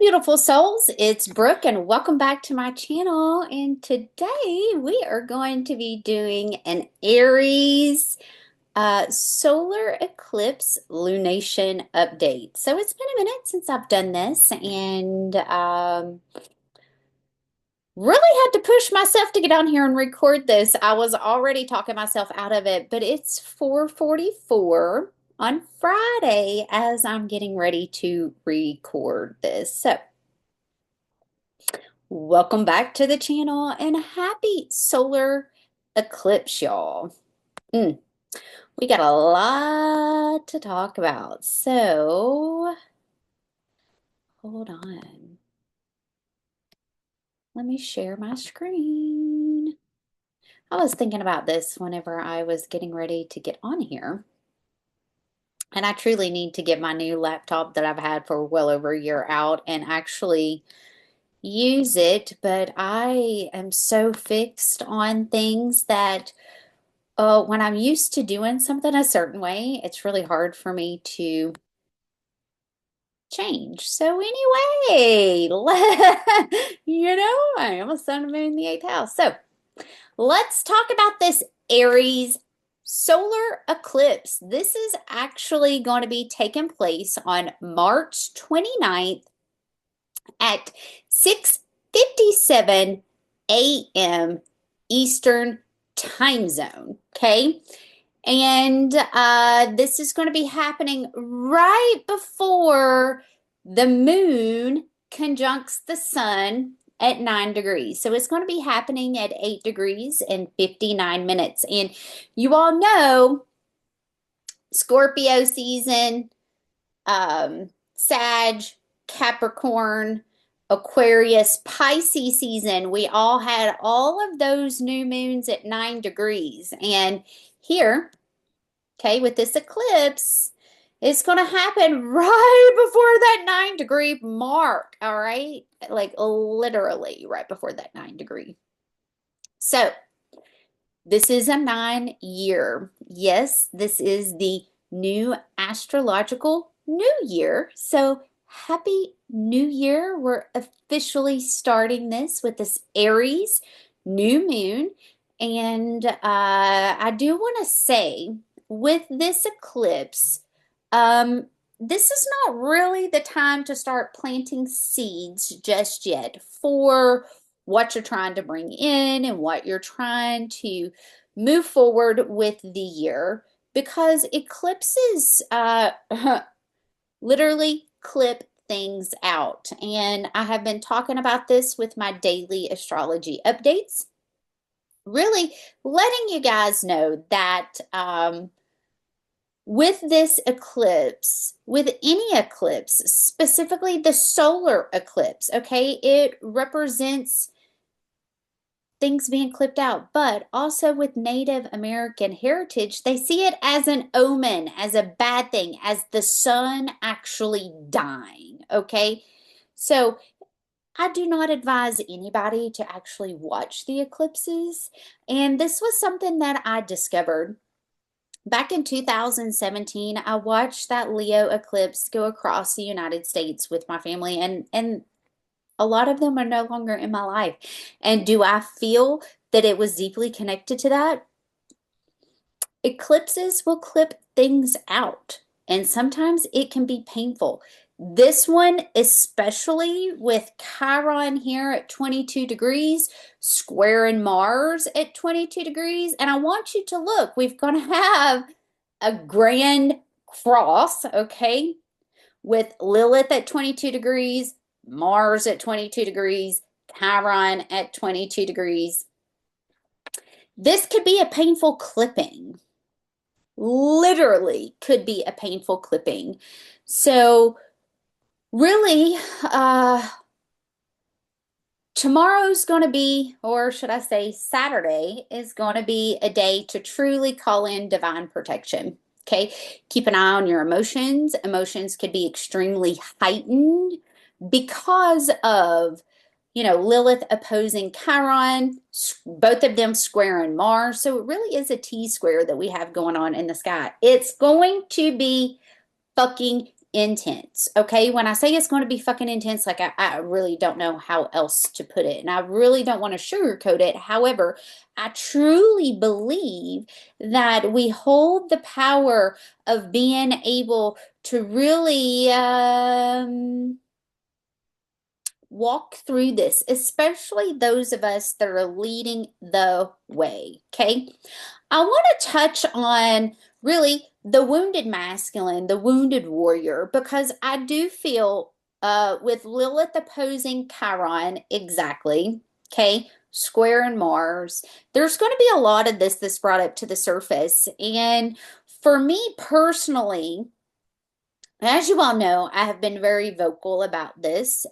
Beautiful souls, it's Brooke and welcome back to my channel. And today we are going to be doing an Aries solar eclipse lunation update. So it's been a minute since I've done this and really had to push myself to get on here and record this. I was already talking myself out of it, but it's 4:44 on Friday as I'm getting ready to record this. So welcome back to the channel and happy solar eclipse, y'all. We got a lot to talk about. So, hold on. Let me share my screen. I was thinking about this whenever I was getting ready to get on here. And I truly need to get my new laptop that I've had for well over a year out and actually use it. But I am so fixed on things that when I'm used to doing something a certain way, it's really hard for me to change. So anyway, I am a sun, moon in the eighth house. So let's talk about this Aries solar eclipse. This is actually going to be taking place on March 29th at 6:57 a.m. Eastern time zone. Okay. And this is going to be happening right before the moon conjuncts the sun at 9 degrees. So it's going to be happening at 8 degrees and 59 minutes. And you all know Scorpio season, Sag, Capricorn, Aquarius, Pisces season, we all had all of those new moons at 9 degrees. And here, okay, with this eclipse, it's going to happen right before that 9-degree mark, all right? Like literally right before that 9 degree. So this is a 9-year. Yes, this is the new astrological new year. So happy new year. We're officially starting this with this Aries new moon. And I do want to say with this eclipse, this is not really the time to start planting seeds just yet for what you're trying to bring in and what you're trying to move forward with the year, because eclipses literally clip things out. And I have been talking about this with my daily astrology updates, really letting you guys know that with this eclipse, with any eclipse, specifically the solar eclipse, okay, it represents things being clipped out, but also with Native American heritage, they see it as an omen, as a bad thing, as the sun actually dying, okay? So I do not advise anybody to actually watch the eclipses, and this was something that I discovered back in 2017. I watched that Leo eclipse go across the United States with my family, and a lot of them are no longer in my life. And do I feel that it was deeply connected to that? Eclipses will clip things out, and sometimes it can be painful. This one, especially with Chiron here at 22 degrees, squaring Mars at 22 degrees. And I want you to look, we're going to have a grand cross, okay, with Lilith at 22 degrees, Mars at 22 degrees, Chiron at 22 degrees. This could be a painful clipping. Literally could be a painful clipping. So really, tomorrow's going to be, or should I say Saturday, is going to be a day to truly call in divine protection. Okay, keep an eye on your emotions. Emotions could be extremely heightened because of, Lilith opposing Chiron, both of them squaring Mars. So it really is a T-square that we have going on in the sky. It's going to be fucking intense. Okay. When I say it's going to be fucking intense, like I really don't know how else to put it. And I really don't want to sugarcoat it. However, I truly believe that we hold the power of being able to really walk through this, especially those of us that are leading the way. Okay. I want to touch on really the wounded masculine, the wounded warrior, because I do feel with Lilith opposing Chiron exactly, okay, square in Mars, there's going to be a lot of this that's brought up to the surface. And for me personally, as you all know, I have been very vocal about this.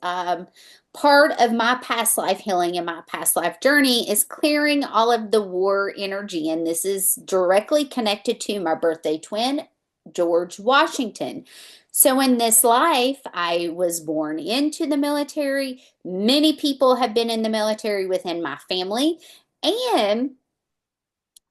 Part of my past life healing and my past life journey is clearing all of the war energy, and this is directly connected to my birthday twin, George Washington. So, in this life, I was born into the military. Many people have been in the military within my family, and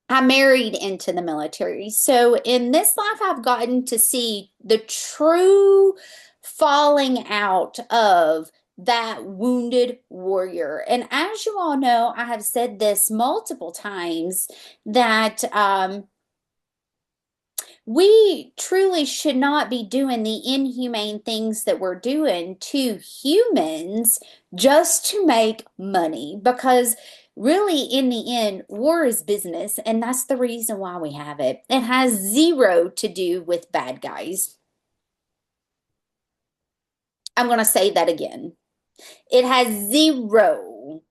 I married into the military. So in this life, I've gotten to see the true falling out of that wounded warrior. And as you all know, I have said this multiple times that we truly should not be doing the inhumane things that we're doing to humans just to make money, because really in the end, war is business, and that's the reason why we have it. It has zero to do with bad guys. I'm going to say that again. It has zero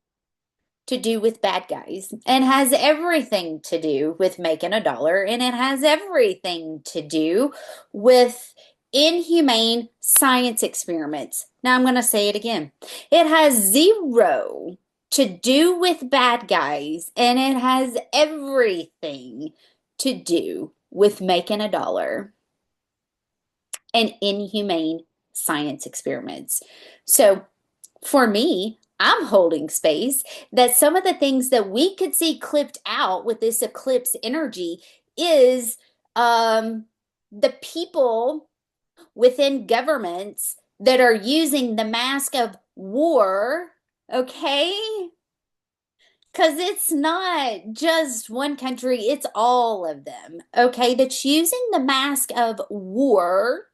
to do with bad guys and has everything to do with making a dollar, and it has everything to do with inhumane science experiments. Now I'm going to say it again. It has zero to do with bad guys, and it has everything to do with making a dollar and inhumane science experiments. So for me, I'm holding space that some of the things that we could see clipped out with this eclipse energy is the people within governments that are using the mask of war, okay? Because it's not just one country, it's all of them, okay? That's using the mask of war,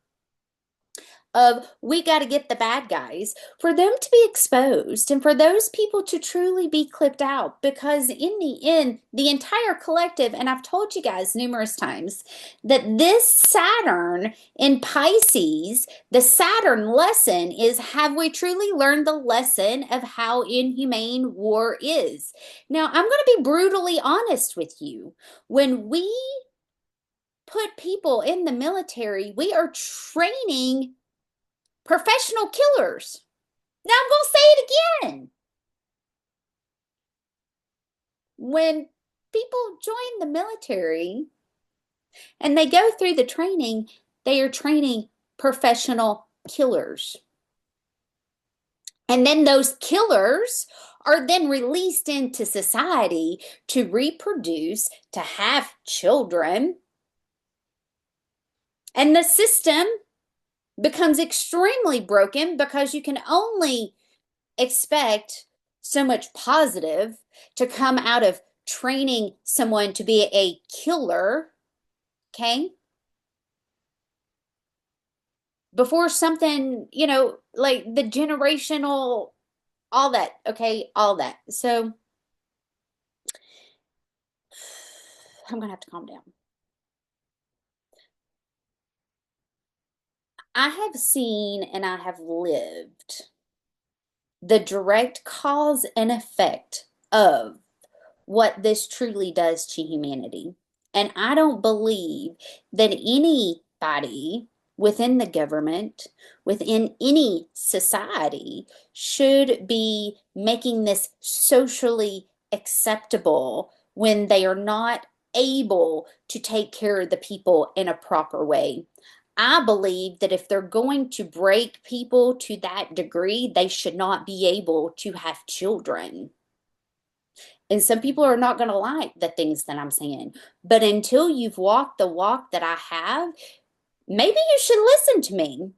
of we got to get the bad guys, for them to be exposed and for those people to truly be clipped out. Because in the end, the entire collective, and I've told you guys numerous times that this Saturn in Pisces, the Saturn lesson is, have we truly learned the lesson of how inhumane war is? Now, I'm going to be brutally honest with you. When we put people in the military, we are training professional killers. Now I'm going to say it again. When people join the military and they go through the training, they are training professional killers. And then those killers are then released into society to reproduce, to have children. And the system becomes extremely broken because you can only expect so much positive to come out of training someone to be a killer, okay? Before something, like the generational, all that, okay? All that. So I'm going to have to calm down. I have seen and I have lived the direct cause and effect of what this truly does to humanity. And I don't believe that anybody within the government, within any society, should be making this socially acceptable when they are not able to take care of the people in a proper way. I believe that if they're going to break people to that degree, they should not be able to have children. And some people are not going to like the things that I'm saying. But until you've walked the walk that I have, maybe you should listen to me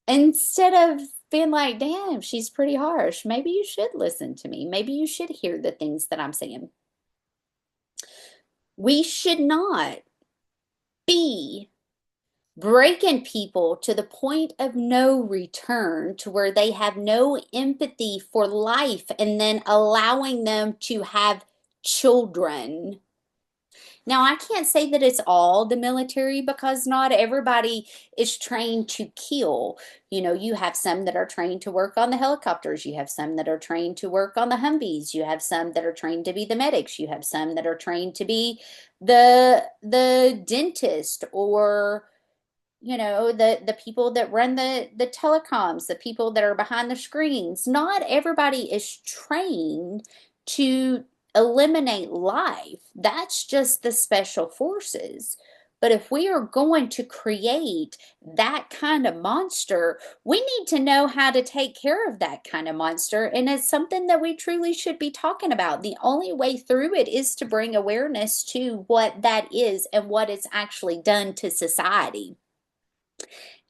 instead of being like, damn, she's pretty harsh. Maybe you should listen to me. Maybe you should hear the things that I'm saying. We should not be breaking people to the point of no return to where they have no empathy for life and then allowing them to have children. Now, I can't say that it's all the military because not everybody is trained to kill. You know, you have some that are trained to work on the helicopters. You have some that are trained to work on the Humvees. You have some that are trained to be the medics. You have some that are trained to be the dentist or the people that run the telecoms, the people that are behind the screens. Not everybody is trained to eliminate life. That's just the special forces. But if we are going to create that kind of monster, we need to know how to take care of that kind of monster. And it's something that we truly should be talking about. The only way through it is to bring awareness to what that is and what it's actually done to society.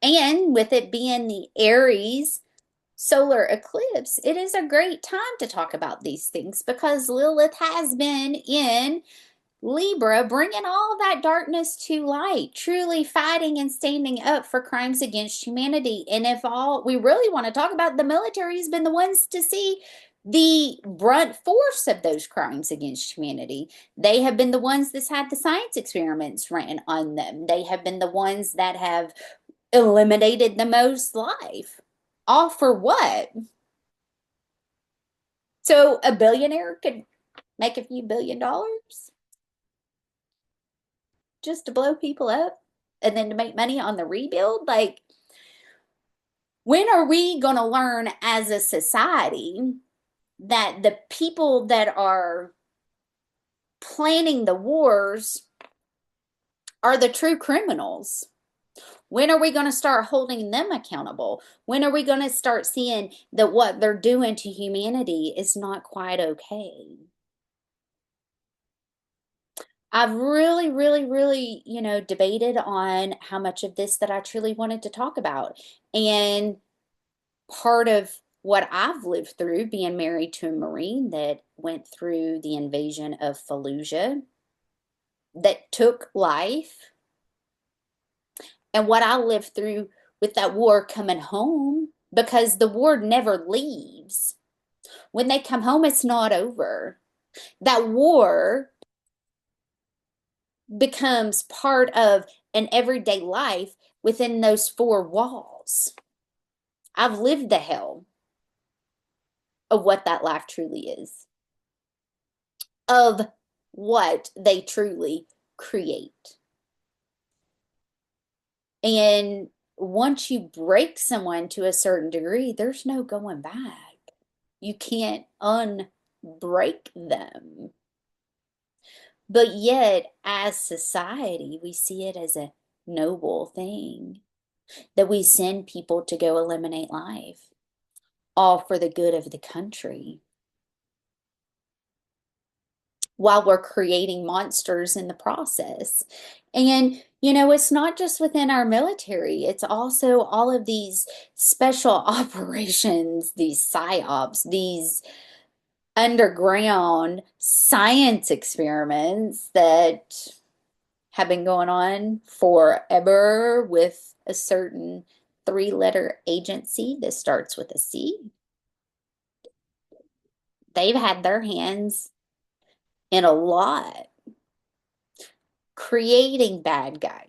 And with it being the Aries solar eclipse, it is a great time to talk about these things because Lilith has been in Libra, bringing all that darkness to light, truly fighting and standing up for crimes against humanity. And if all we really want to talk about, the military has been the ones to see the brunt force of those crimes against humanity. They have been the ones that's had the science experiments ran on them. They have been the ones that have eliminated the most life. All for what? So a billionaire could make a few $1 billion just to blow people up and then to make money on the rebuild? Like, when are we going to learn as a society that the people that are planning the wars are the true criminals? When are we going to start holding them accountable? When are we going to start seeing that what they're doing to humanity is not quite okay? I've really, really, really, debated on how much of this that I truly wanted to talk about. And part of what I've lived through being married to a Marine that went through the invasion of Fallujah, that took life, and what I lived through with that war coming home, because the war never leaves. When they come home, it's not over. That war becomes part of an everyday life within those four walls. I've lived the hell of what that life truly is, of what they truly create. And once you break someone to a certain degree, there's no going back. You can't unbreak them. But yet, as society, we see it as a noble thing that we send people to go eliminate life, all for the good of the country, while we're creating monsters in the process. And, it's not just within our military, it's also all of these special operations, these psyops, these underground science experiments that have been going on forever with a certain three-letter agency that starts with a C. They've had their hands in a lot creating bad guys.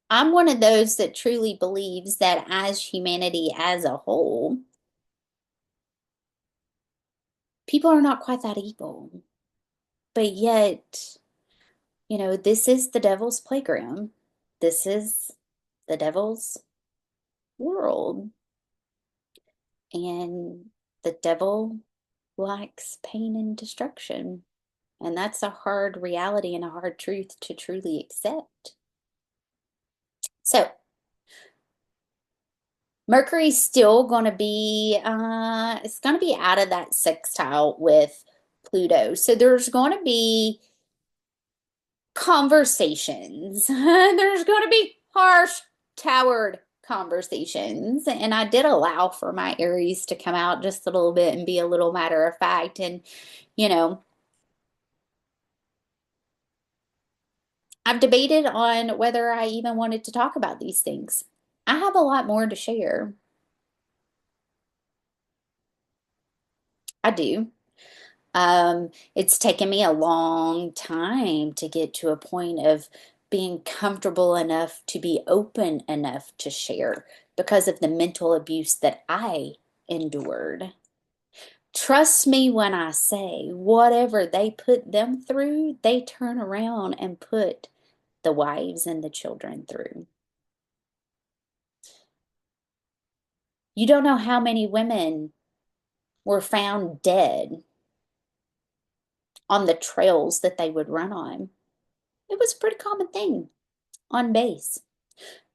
I'm one of those that truly believes that as humanity as a whole, people are not quite that evil. But yet, this is the devil's playground. This is the devil's world. And the devil likes pain and destruction. And that's a hard reality and a hard truth to truly accept. So, Mercury's still going to be, it's going to be out of that sextile with Pluto. So there's going to be conversations. There's going to be harsh, towered conversations. And I did allow for my Aries to come out just a little bit and be a little matter of fact. And, you know, I've debated on whether I even wanted to talk about these things. I have a lot more to share. I do. It's taken me a long time to get to a point of being comfortable enough to be open enough to share because of the mental abuse that I endured. Trust me when I say, whatever they put them through, they turn around and put the wives and the children through. You don't know how many women were found dead on the trails that they would run on. It was a pretty common thing on base.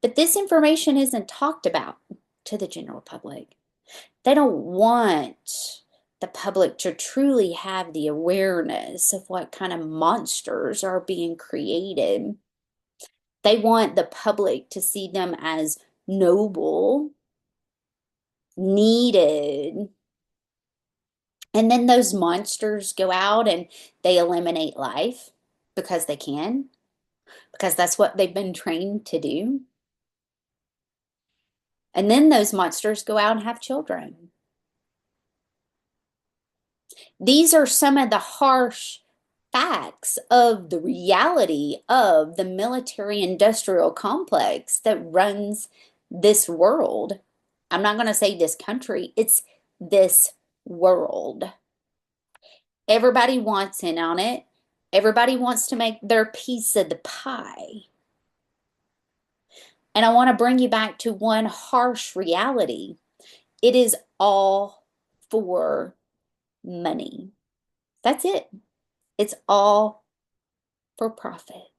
But this information isn't talked about to the general public. They don't want the public to truly have the awareness of what kind of monsters are being created. They want the public to see them as noble, needed. And then those monsters go out and they eliminate life because they can, because that's what they've been trained to do. And then those monsters go out and have children. These are some of the harsh facts of the reality of the military industrial complex that runs this world. I'm not going to say this country, it's this world. Everybody wants in on it. Everybody wants to make their piece of the pie. And I want to bring you back to one harsh reality. It is all for money. That's it. It's all for profit.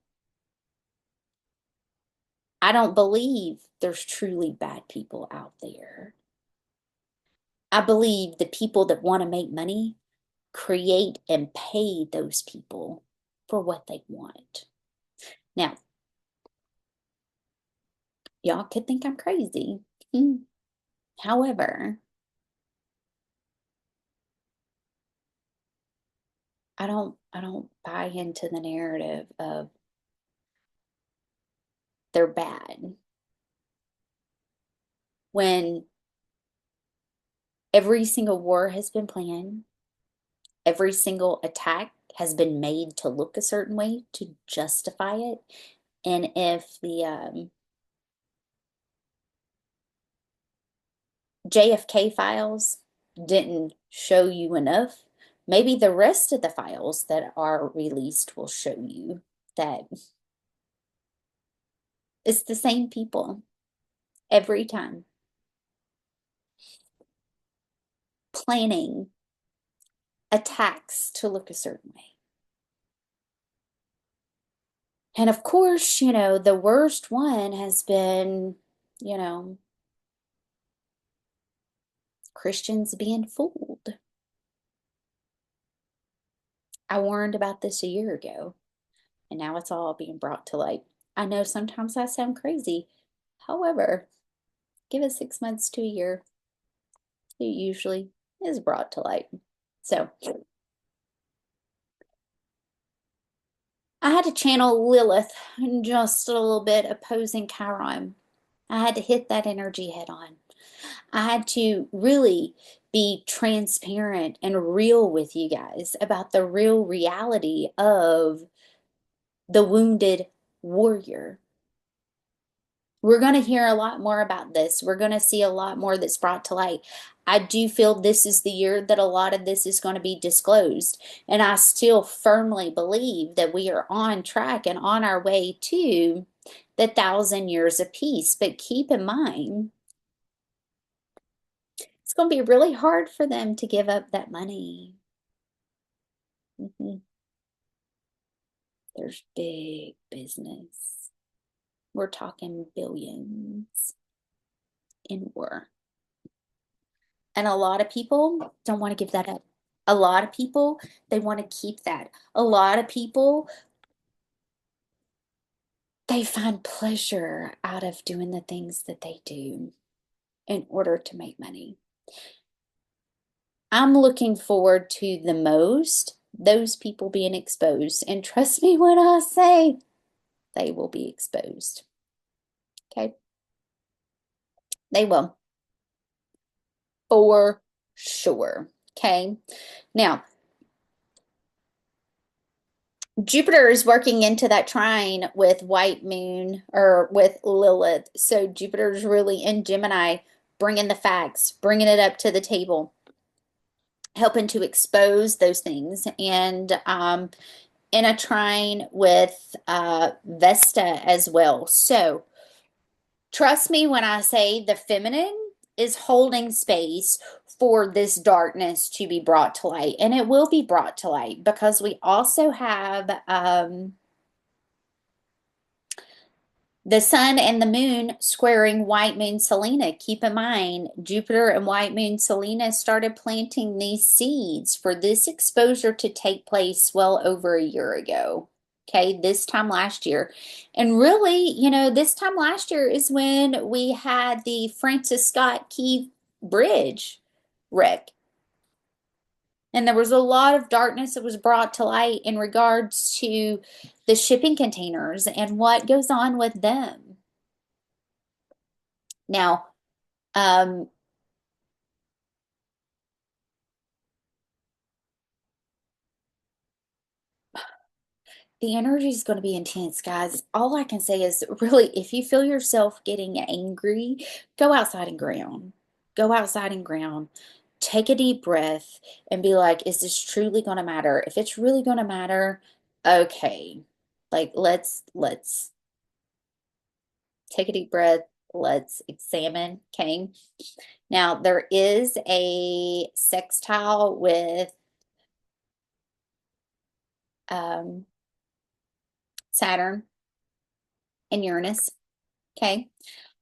I don't believe there's truly bad people out there. I believe the people that want to make money create and pay those people for what they want. Now, y'all could think I'm crazy. However, I don't buy into the narrative of they're bad. When every single war has been planned, every single attack has been made to look a certain way to justify it. And if the JFK files didn't show you enough, maybe the rest of the files that are released will show you that it's the same people every time planning attacks to look a certain way. And of course, the worst one has been, you know, Christians being fooled. I warned about this a year ago, and now it's all being brought to light. I know sometimes I sound crazy. However, give it 6 months to a year, it usually is brought to light. So I had to channel Lilith just a little bit opposing Chiron. I had to hit that energy head on. I had to really be transparent and real with you guys about the real reality of the wounded warrior. We're going to hear a lot more about this. We're going to see a lot more that's brought to light. I do feel this is the year that a lot of this is going to be disclosed. And I still firmly believe that we are on track and on our way to the 1,000 years of peace. But keep in mind, it's going to be really hard for them to give up that money. There's big business. We're talking billions in war. And a lot of people don't want to give that up. A lot of people, they want to keep that. A lot of people they find pleasure out of doing the things that they do in order to make money. I'm looking forward to the most those people being exposed. And trust me when I say they will be exposed. Okay? They will. For sure. Okay? Now, Jupiter is working into that trine with White Moon or with Lilith. So Jupiter is really in Gemini, bringing the facts, bringing it up to the table, helping to expose those things. And in a trine with Vesta as well. So trust me when I say the feminine is holding space for this darkness to be brought to light. And it will be brought to light because we also have the sun and the moon squaring White Moon Selena. Keep in mind, Jupiter and White Moon Selena started planting these seeds for this exposure to take place well over a year ago. Okay, this time last year. And really, this time last year is when we had the Francis Scott Key Bridge wreck. And there was a lot of darkness that was brought to light in regards to the shipping containers and what goes on with them. Now, um, the energy is going to be intense, guys. All I can say is really, if you feel yourself getting angry, go outside and ground. Go outside and ground. Take a deep breath and be like, is this truly going to matter? If it's really going to matter, okay. Like let's take a deep breath. Let's examine. Okay. Now there is a sextile with um, Saturn and Uranus. Okay.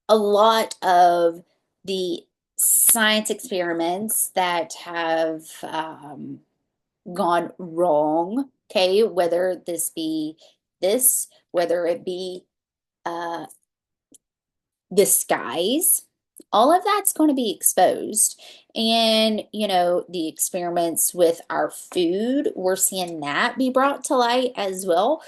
A lot of the science experiments that have gone wrong, okay, whether this be this, whether it be uh, the skies, all of that's going to be exposed. And, the experiments with our food, we're seeing that be brought to light as well.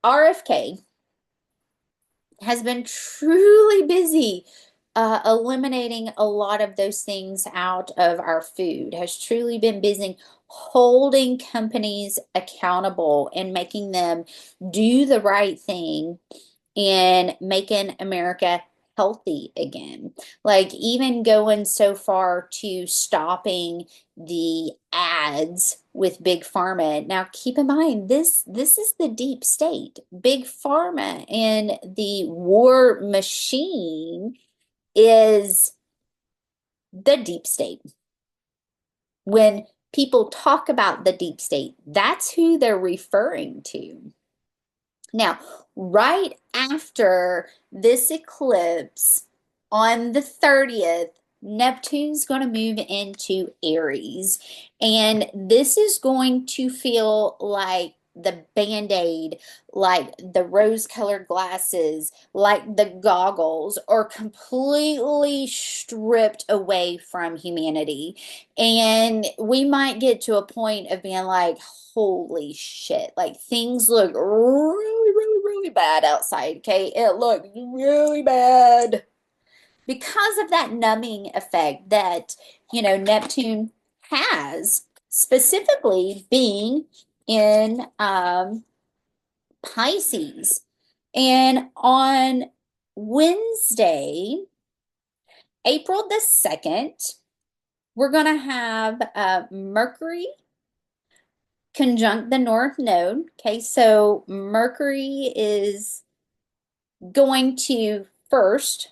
RFK has been truly busy eliminating a lot of those things out of our food, has truly been busy holding companies accountable and making them do the right thing in making America healthy again. Like even going so far to stopping the ads with big pharma. Now keep in mind this is the deep state. Big pharma and the war machine is the deep state. When people talk about the deep state, that's who they're referring to. Now, right after this eclipse on the 30th, Neptune's going to move into Aries. And this is going to feel like the Band-Aid, like the rose-colored glasses, like the goggles are completely stripped away from humanity. And we might get to a point of being like, holy shit, like things look really, really, really bad outside. Okay, it looked really bad because of that numbing effect that, Neptune has, specifically being in Pisces. And on Wednesday, April the 2nd, we're going to have Mercury conjunct the North Node. Okay, so Mercury is going to first,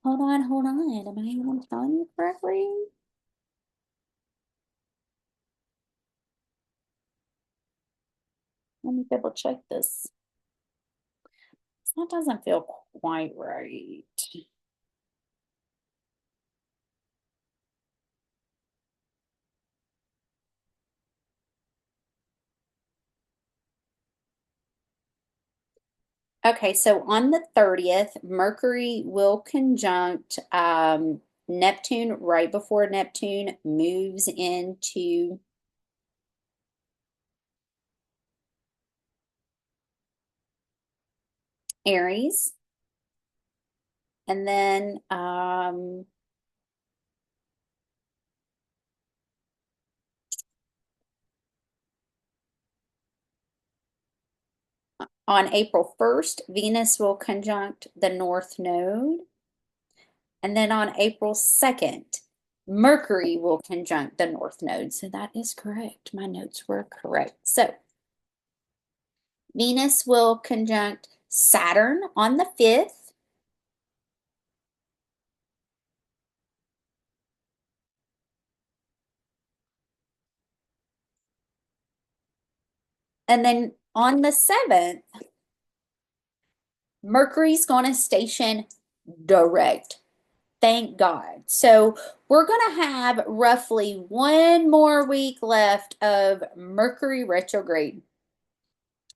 hold on, hold on. Am I even telling you correctly? Let me double check this. That doesn't feel quite right. Okay, so on the 30th, Mercury will conjunct Neptune right before Neptune moves into Aries. And then on April 1st, Venus will conjunct the North Node. And then on April 2nd, Mercury will conjunct the North Node. So that is correct. My notes were correct. So Venus will conjunct Saturn on the 5th. And then on the 7th, Mercury's going to station direct. Thank God. So we're going to have roughly one more week left of Mercury retrograde.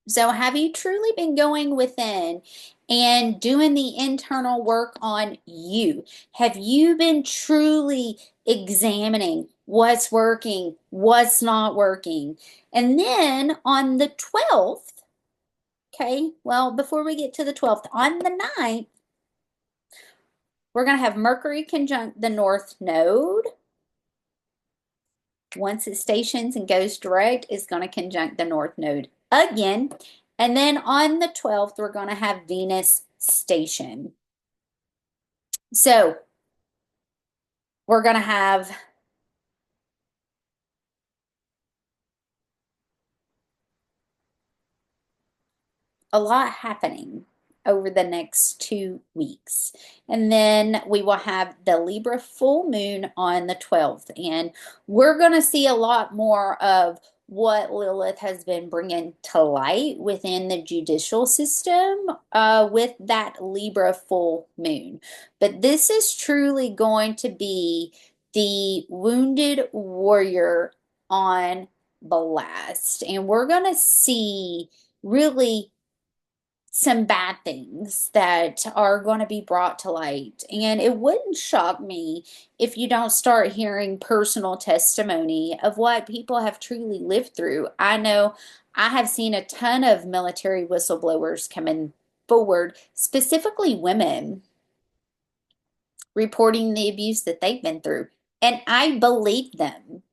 So have you truly been going within and doing the internal work on you? Have you been truly examining what's working, what's not working? And then on the 12th, okay, well, before we get to the 12th, on the 9th, we're going to have Mercury conjunct the North Node. Once it stations and goes direct, it's going to conjunct the North Node again. And then on the 12th, we're going to have Venus station. So we're going to have a lot happening over the next 2 weeks. And then we will have the Libra full moon on the 12th. And we're going to see a lot more of what Lilith has been bringing to light within the judicial system with that Libra full moon. But this is truly going to be the wounded warrior on blast. And we're going to see really some bad things that are going to be brought to light. And it wouldn't shock me if you don't start hearing personal testimony of what people have truly lived through. I know I have seen a ton of military whistleblowers coming forward, specifically women, reporting the abuse that they've been through. And I believe them.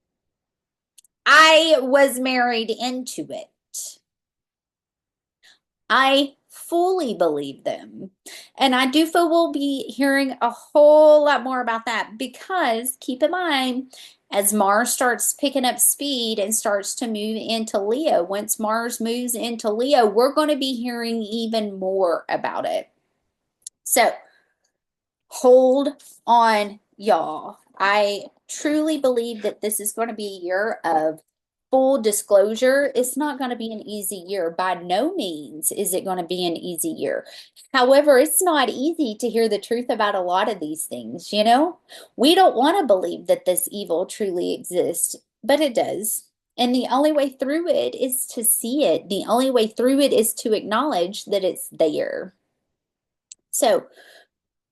I was married into it. I fully believe them. And I do feel we'll be hearing a whole lot more about that because keep in mind, as Mars starts picking up speed and starts to move into Leo, once Mars moves into Leo, we're going to be hearing even more about it. So hold on, y'all. I truly believe that this is going to be a year of full disclosure. It's not going to be an easy year. By no means is it going to be an easy year. However, it's not easy to hear the truth about a lot of these things, you know? We don't want to believe that this evil truly exists, but it does. And the only way through it is to see it. The only way through it is to acknowledge that it's there. So,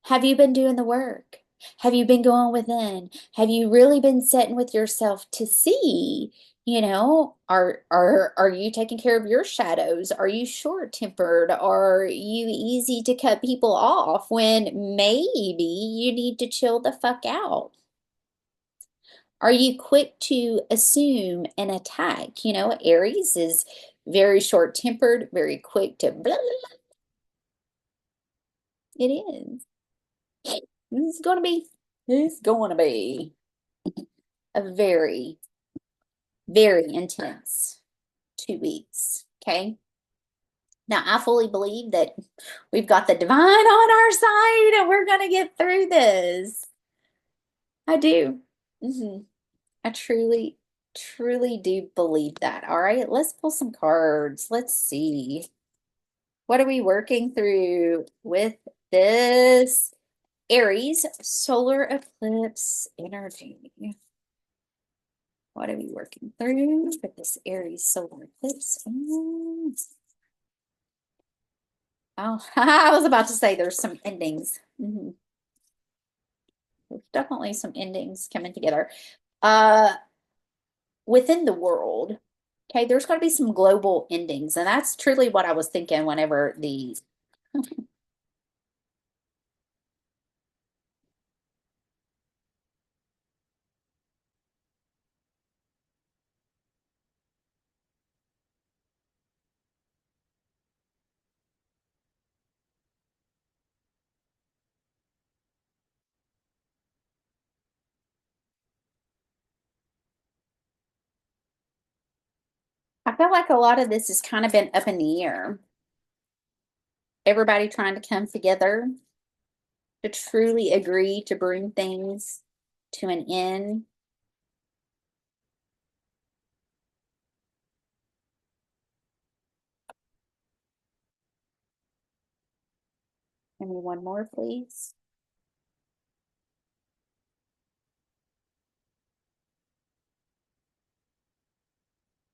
have you been doing the work? Have you been going within? Have you really been sitting with yourself to see, are you taking care of your shadows? Are you short-tempered? Are you easy to cut people off when maybe you need to chill the fuck out? Are you quick to assume and attack? Aries is very short-tempered, very quick to blah, blah, blah. It is. It's going to be a very, very intense 2 weeks. Okay. Now, I fully believe that we've got the divine on our side and we're going to get through this. I do. hmm I truly, truly do believe that. All right. Let's pull some cards. Let's see. What are we working through with this Aries solar eclipse energy? What are we working through with this Aries solar eclipse? Oh, I was about to say there's some endings. There's definitely some endings coming together. Uh, within the world, okay, there's going to be some global endings, and that's truly what I was thinking whenever the I feel like a lot of this has kind of been up in the air. Everybody trying to come together to truly agree to bring things to an end. Give me one more, please.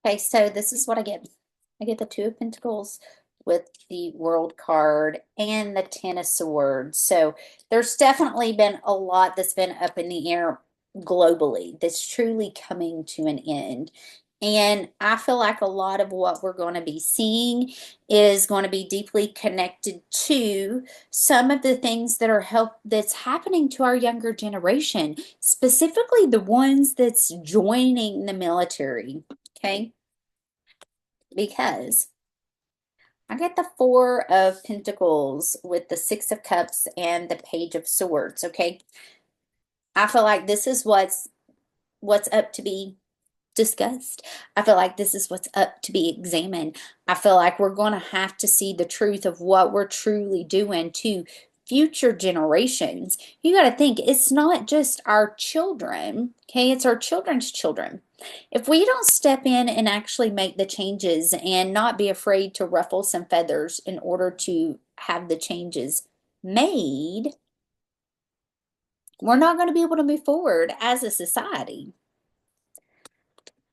Okay, so this is what I get. I get the Two of Pentacles with the World card and the Ten of Swords. So there's definitely been a lot that's been up in the air globally that's truly coming to an end. And I feel like a lot of what we're going to be seeing is going to be deeply connected to some of the things that are that's happening to our younger generation, specifically the ones that's joining the military. Okay, because I get the Four of Pentacles with the Six of Cups and the Page of Swords. Okay, I feel like this is what's up to be discussed. I feel like this is what's up to be examined. I feel like we're going to have to see the truth of what we're truly doing to future generations. You got to think it's not just our children, okay? It's our children's children. If we don't step in and actually make the changes and not be afraid to ruffle some feathers in order to have the changes made, we're not going to be able to move forward as a society.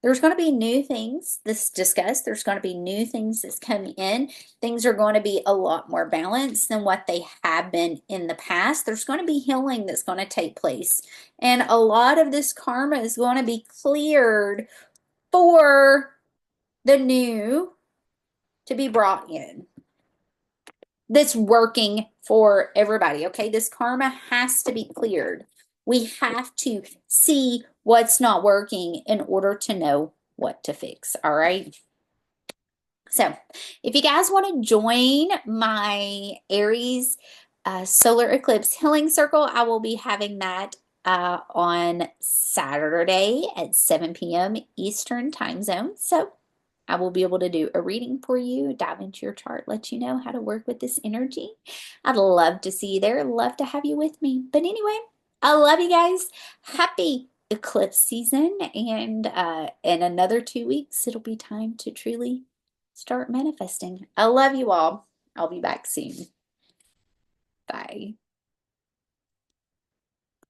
There's going to be new things that's discussed. There's going to be new things that's coming in. Things are going to be a lot more balanced than what they have been in the past. There's going to be healing that's going to take place. And a lot of this karma is going to be cleared for the new to be brought in. That's working for everybody. Okay, this karma has to be cleared. We have to see what's not working in order to know what to fix. All right. So, if you guys want to join my Aries solar eclipse healing circle, I will be having that on Saturday at 7 p.m. Eastern time zone. So, I will be able to do a reading for you, dive into your chart, let you know how to work with this energy. I'd love to see you there, love to have you with me. But anyway, I love you guys. Happy eclipse season. And in another 2 weeks, it'll be time to truly start manifesting. I love you all. I'll be back soon. Bye.